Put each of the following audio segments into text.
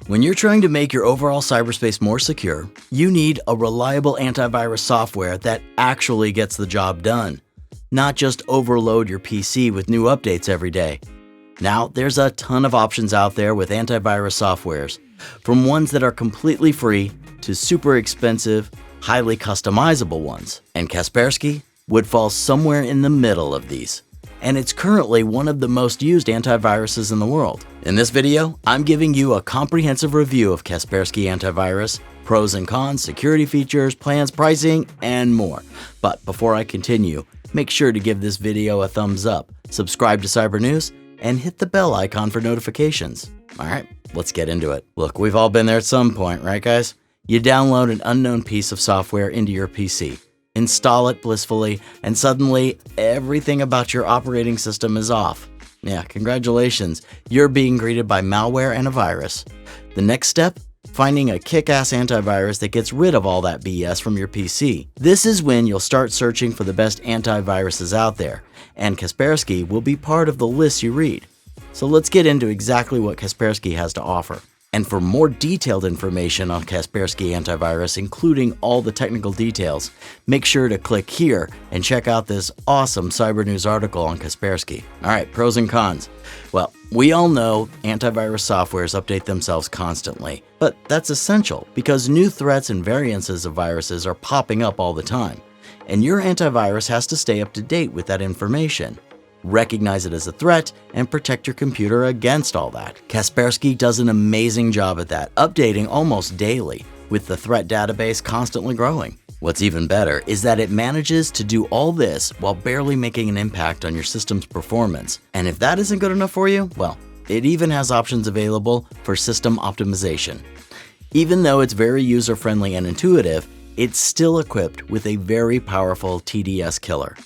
When you're trying to make your overall cyberspace more secure, you need a reliable antivirus software that actually gets the job done, not just overload your PC with new updates every day. Now, there's a ton of options out there with antivirus softwares, from ones that are completely free to super expensive, highly customizable ones. And Kaspersky would fall somewhere in the middle of these. And it's currently one of the most used antiviruses in the world. In this video, I'm giving you a comprehensive review of Kaspersky Antivirus, pros and cons, security features, plans, pricing, and more. But before I continue, make sure to give this video a thumbs up, subscribe to Cyber News, and hit the bell icon for notifications. All right, let's get into it. Look, we've all been there at some point, right guys? You download an unknown piece of software into your PC. Install it blissfully, and suddenly everything about your operating system is off. Yeah, congratulations, you're being greeted by malware and a virus. The next step? Finding a kick-ass antivirus that gets rid of all that BS from your PC. This is when you'll start searching for the best antiviruses out there, and Kaspersky will be part of the list you read. So let's get into exactly what Kaspersky has to offer. And for more detailed information on Kaspersky Antivirus, including all the technical details, make sure to click here and check out this awesome Cyber News article on Kaspersky. All right, pros and cons. Well, we all know antivirus softwares update themselves constantly, but that's essential because new threats and variances of viruses are popping up all the time, and your antivirus has to stay up to date with that information. Recognize it as a threat, and protect your computer against all that. Kaspersky does an amazing job at that, updating almost daily, with the threat database constantly growing. What's even better is that it manages to do all this while barely making an impact on your system's performance. And if that isn't good enough for you, well, it even has options available for system optimization. Even though it's very user-friendly and intuitive, it's still equipped with a very powerful TDS killer.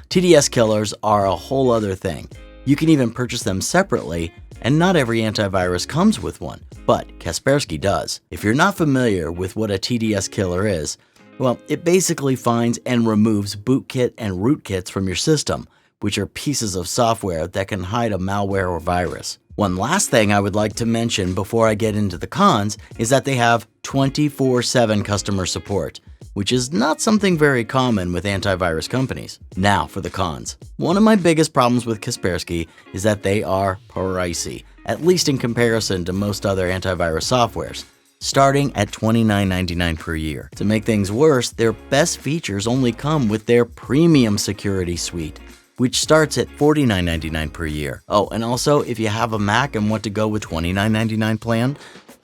TDS killers are a whole other thing. You can even purchase them separately, and not every antivirus comes with one, but Kaspersky does. If you're not familiar with what a TDS killer is, well, it basically finds and removes bootkit and rootkits from your system, which are pieces of software that can hide a malware or virus. One last thing I would like to mention before I get into the cons is that they have 24/7 customer support, which is not something very common with antivirus companies. Now for the cons. One of my biggest problems with Kaspersky is that they are pricey, at least in comparison to most other antivirus softwares, starting at $29.99 per year. To make things worse, their best features only come with their premium security suite, which starts at $49.99 per year. Oh, and also, if you have a Mac and want to go with $29.99 plan,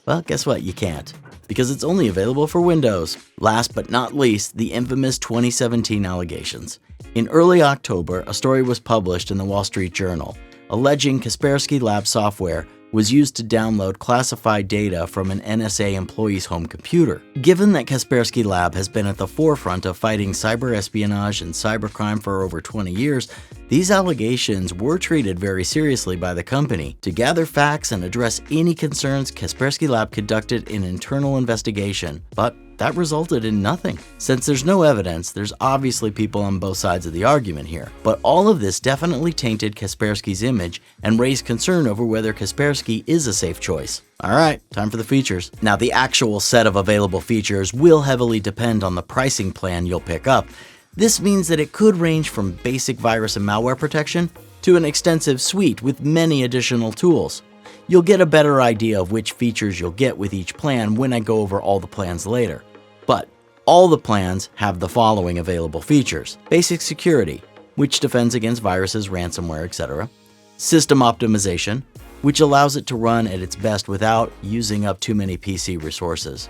well, guess what? You can't, because it's only available for Windows. Last but not least, the infamous 2017 allegations. In early October, a story was published in the Wall Street Journal alleging Kaspersky Lab software was used to download classified data from an NSA employee's home computer. Given that Kaspersky Lab has been at the forefront of fighting cyber espionage and cybercrime for over 20 years, these allegations were treated very seriously by the company. To gather facts and address any concerns, Kaspersky Lab conducted an internal investigation, but that resulted in nothing. Since there's no evidence, there's obviously people on both sides of the argument here. But all of this definitely tainted Kaspersky's image and raised concern over whether Kaspersky is a safe choice. Alright, time for the features. Now, the actual set of available features will heavily depend on the pricing plan you'll pick up. This means that it could range from basic virus and malware protection to an extensive suite with many additional tools. You'll get a better idea of which features you'll get with each plan when I go over all the plans later. But all the plans have the following available features: basic security, which defends against viruses, ransomware, etc. System optimization, which allows it to run at its best without using up too many PC resources.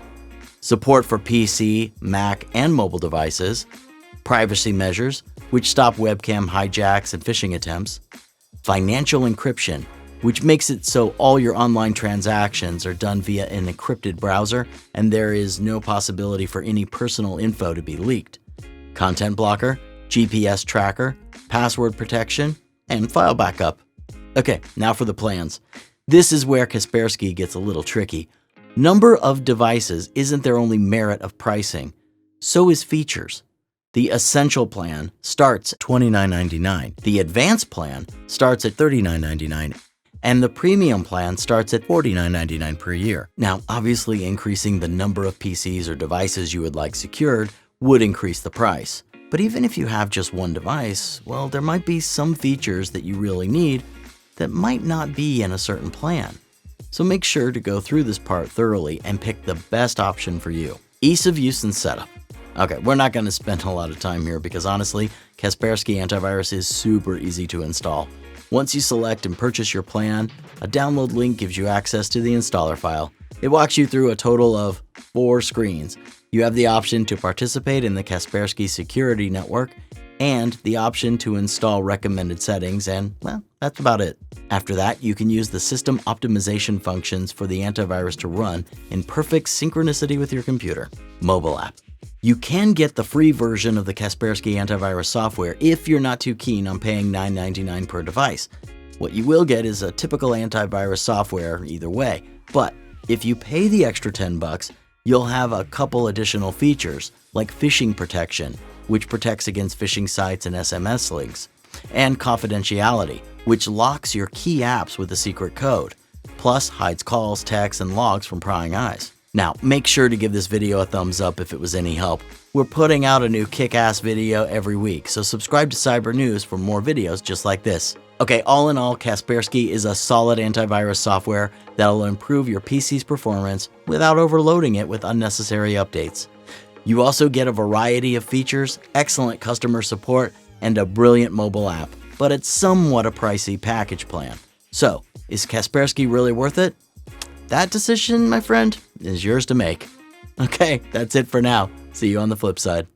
Support for PC, Mac, and mobile devices. Privacy measures, which stop webcam hijacks and phishing attempts. Financial encryption, which makes it so all your online transactions are done via an encrypted browser and there is no possibility for any personal info to be leaked. Content blocker, GPS tracker, password protection, and file backup. Okay, now for the plans. This is where Kaspersky gets a little tricky. Number of devices isn't their only merit of pricing, so is features. The Essential plan starts at $29.99. The Advanced plan starts at $39.99. and the premium plan starts at $49.99 per year. Now, obviously increasing the number of PCs or devices you would like secured would increase the price. But even if you have just one device, well, there might be some features that you really need that might not be in a certain plan. So make sure to go through this part thoroughly and pick the best option for you. Ease of use and setup. Okay, we're not going to spend a lot of time here because honestly, Kaspersky Antivirus is super easy to install. Once you select and purchase your plan, a download link gives you access to the installer file. It walks you through a total of 4 screens. You have the option to participate in the Kaspersky security network and the option to install recommended settings, and well, that's about it. After that, you can use the system optimization functions for the antivirus to run in perfect synchronicity with your computer. Mobile app. You can get the free version of the Kaspersky antivirus software if you're not too keen on paying $9.99 per device. What you will get is a typical antivirus software either way, but if you pay the extra $10, you'll have a couple additional features like phishing protection, which protects against phishing sites and SMS links, and confidentiality, which locks your key apps with a secret code, plus hides calls, texts, and logs from prying eyes. Now, make sure to give this video a thumbs up if it was any help. We're putting out a new kick-ass video every week, so subscribe to Cyber News for more videos just like this. Okay, all in all, Kaspersky is a solid antivirus software that'll improve your PC's performance without overloading it with unnecessary updates. You also get a variety of features, excellent customer support, and a brilliant mobile app, but it's somewhat a pricey package plan. So, is Kaspersky really worth it? That decision, my friend, is yours to make. Okay, that's it for now. See you on the flip side.